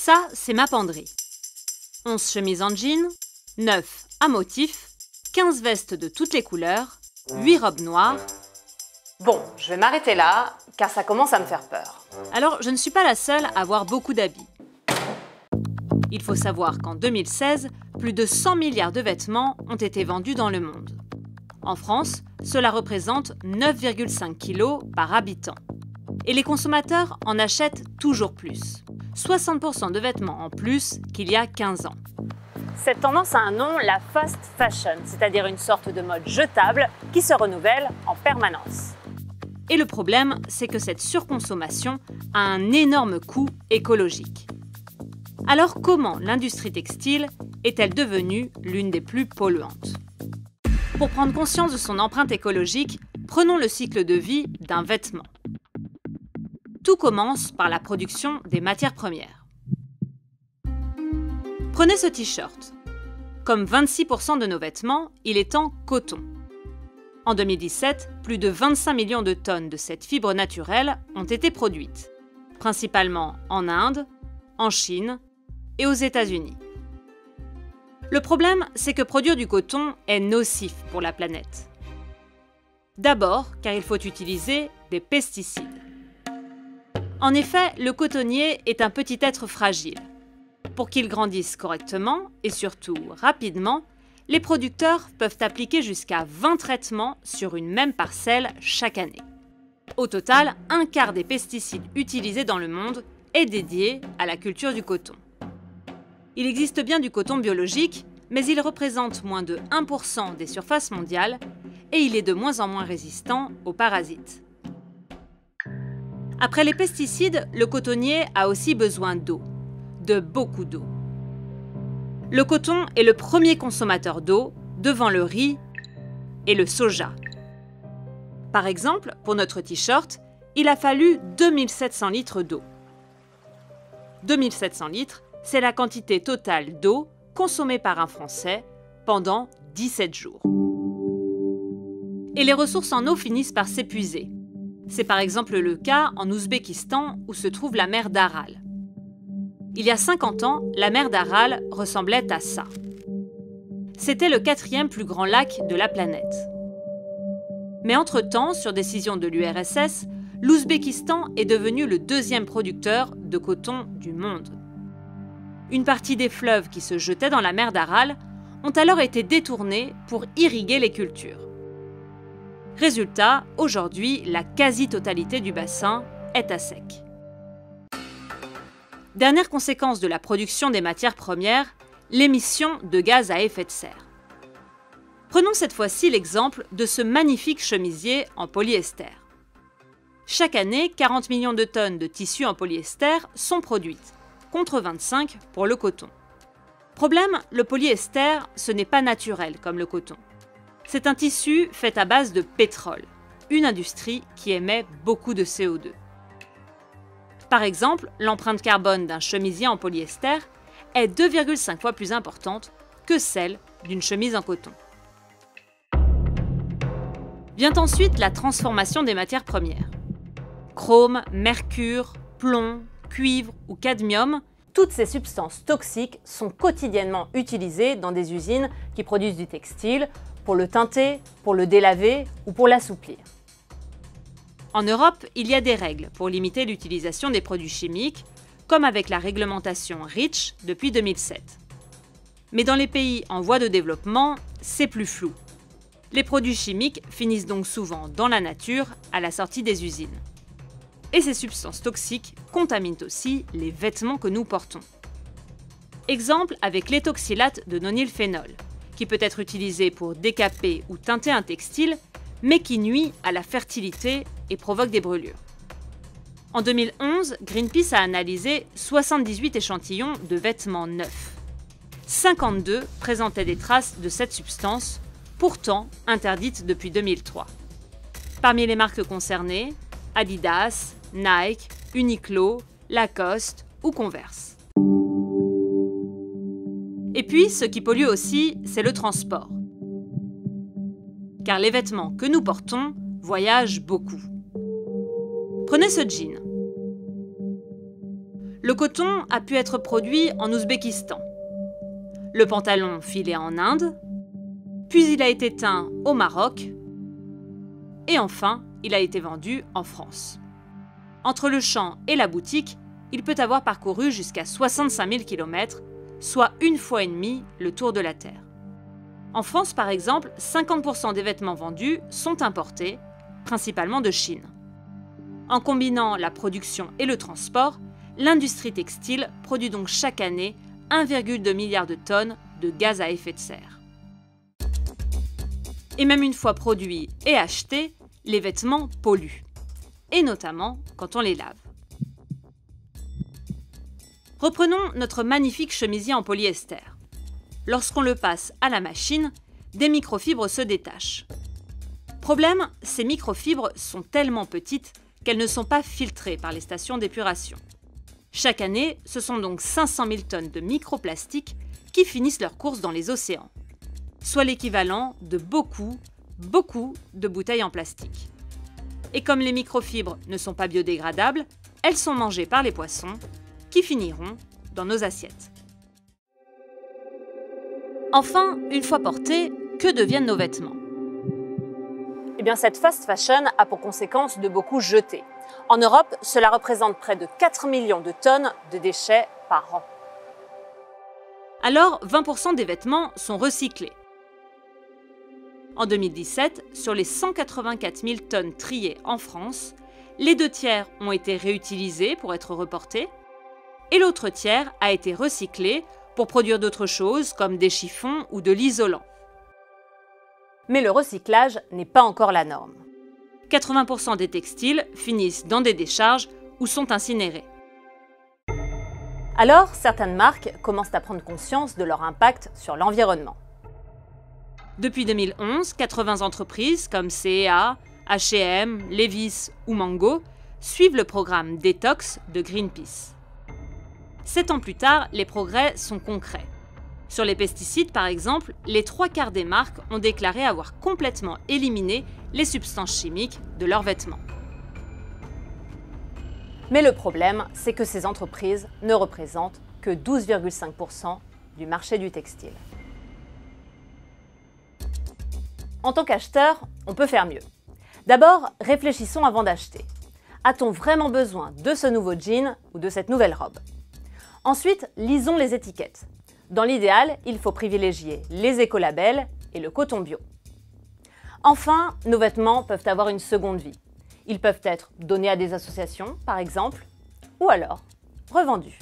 Ça, c'est ma penderie. 11 chemises en jean, 9 à motifs, 15 vestes de toutes les couleurs, 8 robes noires. Bon, je vais m'arrêter là, car ça commence à me faire peur. Alors, je ne suis pas la seule à avoir beaucoup d'habits. Il faut savoir qu'en 2016, plus de 100 milliards de vêtements ont été vendus dans le monde. En France, cela représente 9,5 kg par habitant. Et les consommateurs en achètent toujours plus. 60% de vêtements en plus qu'il y a 15 ans. Cette tendance a un nom, la fast fashion, c'est-à-dire une sorte de mode jetable qui se renouvelle en permanence. Et le problème, c'est que cette surconsommation a un énorme coût écologique. Alors comment l'industrie textile est-elle devenue l'une des plus polluantes? Pour prendre conscience de son empreinte écologique, prenons le cycle de vie d'un vêtement. Tout commence par la production des matières premières. Prenez ce t-shirt. Comme 26% de nos vêtements, il est en coton. En 2017, plus de 25 millions de tonnes de cette fibre naturelle ont été produites, principalement en Inde, en Chine et aux États-Unis. Le problème, c'est que produire du coton est nocif pour la planète. D'abord, car il faut utiliser des pesticides. En effet, le cotonnier est un petit être fragile. Pour qu'il grandisse correctement et surtout rapidement, les producteurs peuvent appliquer jusqu'à 20 traitements sur une même parcelle chaque année. Au total, un quart des pesticides utilisés dans le monde est dédié à la culture du coton. Il existe bien du coton biologique, mais il représente moins de 1% des surfaces mondiales et il est de moins en moins résistant aux parasites. Après les pesticides, le cotonnier a aussi besoin d'eau, de beaucoup d'eau. Le coton est le premier consommateur d'eau, devant le riz et le soja. Par exemple, pour notre t-shirt, il a fallu 2700 litres d'eau. 2700 litres, c'est la quantité totale d'eau consommée par un Français pendant 17 jours. Et les ressources en eau finissent par s'épuiser. C'est par exemple le cas en Ouzbékistan où se trouve la mer d'Aral. Il y a 50 ans, la mer d'Aral ressemblait à ça. C'était le 4e plus grand lac de la planète. Mais entre-temps, sur décision de l'URSS, l'Ouzbékistan est devenu le 2e producteur de coton du monde. Une partie des fleuves qui se jetaient dans la mer d'Aral ont alors été détournés pour irriguer les cultures. Résultat, aujourd'hui, la quasi-totalité du bassin est à sec. Dernière conséquence de la production des matières premières, l'émission de gaz à effet de serre. Prenons cette fois-ci l'exemple de ce magnifique chemisier en polyester. Chaque année, 40 millions de tonnes de tissus en polyester sont produites, contre 25 pour le coton. Problème, le polyester, ce n'est pas naturel comme le coton. C'est un tissu fait à base de pétrole, une industrie qui émet beaucoup de CO2. Par exemple, l'empreinte carbone d'un chemisier en polyester est 2,5 fois plus importante que celle d'une chemise en coton. Vient ensuite la transformation des matières premières. Chrome, mercure, plomb, cuivre ou cadmium, toutes ces substances toxiques sont quotidiennement utilisées dans des usines qui produisent du textile pour le teinter, pour le délaver ou pour l'assouplir. En Europe, il y a des règles pour limiter l'utilisation des produits chimiques, comme avec la réglementation REACH depuis 2007. Mais dans les pays en voie de développement, c'est plus flou. Les produits chimiques finissent donc souvent dans la nature à la sortie des usines. Et ces substances toxiques contaminent aussi les vêtements que nous portons. Exemple avec l'étoxylate de nonylphénol, qui peut être utilisé pour décaper ou teinter un textile, mais qui nuit à la fertilité et provoque des brûlures. En 2011, Greenpeace a analysé 78 échantillons de vêtements neufs. 52 présentaient des traces de cette substance, pourtant interdite depuis 2003. Parmi les marques concernées, Adidas, Nike, Uniqlo, Lacoste ou Converse. Et puis, ce qui pollue aussi, c'est le transport. Car les vêtements que nous portons voyagent beaucoup. Prenez ce jean. Le coton a pu être produit en Ouzbékistan, le pantalon filé en Inde, puis il a été teint au Maroc, et enfin, il a été vendu en France. Entre le champ et la boutique, il peut avoir parcouru jusqu'à 65 000 km, soit 1,5 fois le tour de la Terre. En France, par exemple, 50% des vêtements vendus sont importés, principalement de Chine. En combinant la production et le transport, l'industrie textile produit donc chaque année 1,2 milliard de tonnes de gaz à effet de serre. Et même une fois produits et achetés, les vêtements polluent, et notamment quand on les lave. Reprenons notre magnifique chemisier en polyester. Lorsqu'on le passe à la machine, des microfibres se détachent. Problème, ces microfibres sont tellement petites qu'elles ne sont pas filtrées par les stations d'épuration. Chaque année, ce sont donc 500 000 tonnes de microplastiques qui finissent leur course dans les océans, soit l'équivalent de beaucoup de bouteilles en plastique. Et comme les microfibres ne sont pas biodégradables, elles sont mangées par les poissons, qui finiront dans nos assiettes. Enfin, une fois portés, que deviennent nos vêtements? Eh bien, cette fast fashion a pour conséquence de beaucoup jeter. En Europe, cela représente près de 4 millions de tonnes de déchets par an. Alors, 20% des vêtements sont recyclés. En 2017, sur les 184 000 tonnes triées en France, les 2 tiers ont été réutilisés pour être reportés et l'autre tiers a été recyclé pour produire d'autres choses comme des chiffons ou de l'isolant. Mais le recyclage n'est pas encore la norme. 80% des textiles finissent dans des décharges ou sont incinérés. Alors, certaines marques commencent à prendre conscience de leur impact sur l'environnement. Depuis 2011, 80 entreprises comme C&A, H&M, Levi's ou Mango suivent le programme Détox de Greenpeace. 7 ans plus tard, les progrès sont concrets. Sur les pesticides, par exemple, les 3/4 des marques ont déclaré avoir complètement éliminé les substances chimiques de leurs vêtements. Mais le problème, c'est que ces entreprises ne représentent que 12,5% du marché du textile. En tant qu'acheteur, on peut faire mieux. D'abord, réfléchissons avant d'acheter. A-t-on vraiment besoin de ce nouveau jean ou de cette nouvelle robe? Ensuite, lisons les étiquettes. Dans l'idéal, il faut privilégier les écolabels et le coton bio. Enfin, nos vêtements peuvent avoir une seconde vie. Ils peuvent être donnés à des associations, par exemple, ou alors revendus.